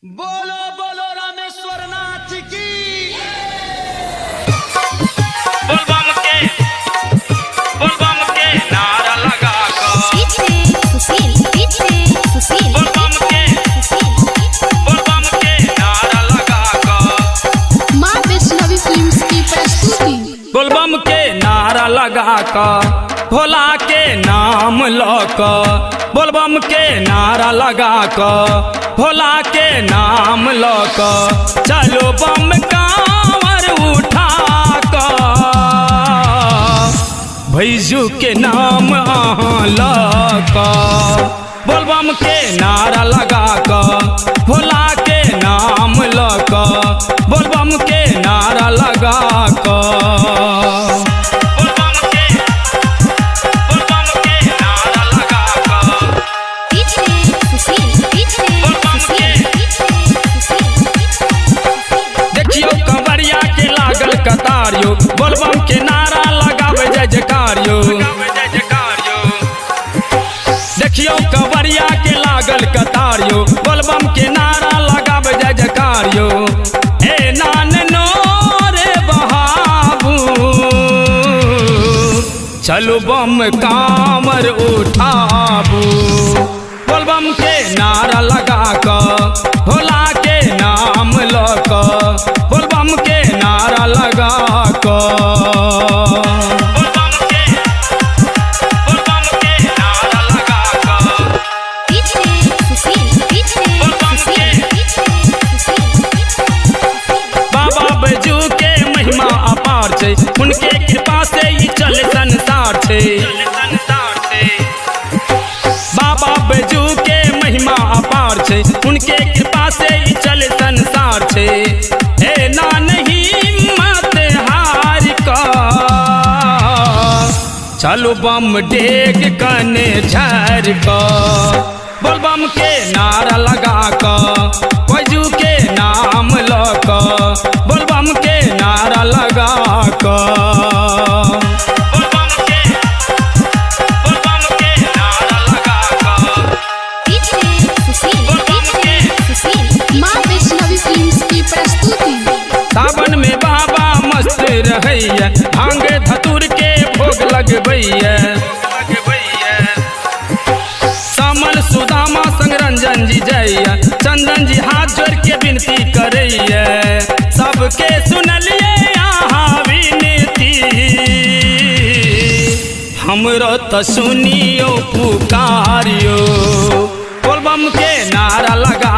बोलो बोलो रामेश्वर नाथ की। बोलबम के नारा लगा बोलबम के नारा लगा माँ वैष्णवी फिल्म्स की प्रस्तुति। बोलबम के नारा लगा भोला के नाम लक बोलबम के नारा लगा भोला के नाम लक चलो बम कांवर उठा भैजू के नाम अहाँ लक बोलबम के नारा लगा भोला के नाम लक बोलबम के नारा लगा कतारियो बोलबम के नारा लगावे जय जयकारियो देखियो कवरिया के लागल कतारियो बोलबम के नारा लगावे जय जयकारियो ए नान नो रे बहाबू चलो बम कामर उठाबू बोलबम के नारा लगा भोला के नाम लक बोलबम के नारा लगा बाबा बैजू के महिमा अपार छे उनके कृपा से ही चले संसार छे बाबा बैजू के महिमा अपार छे उनके कृपा से ही चले संसार छे ए ना नहीं मत हार का चलो बम डेग कने झर का बोलबम के नारा लगा बैजू के नाम लक बोलबम के नारा लगा माँ वैष्णवी फिल्म्स की प्रस्तुति। सावन में बाबा मस्त रहैया भांग धतुर के भोग लगबैया सामल सुदामा संग रंजन जी जैया चंदन जी हाथ जोड़ के विनती करैया सबके सुनलिए यहाँ विनती हमरो त सुनियो पुकारियो बोलबम के नारा लगा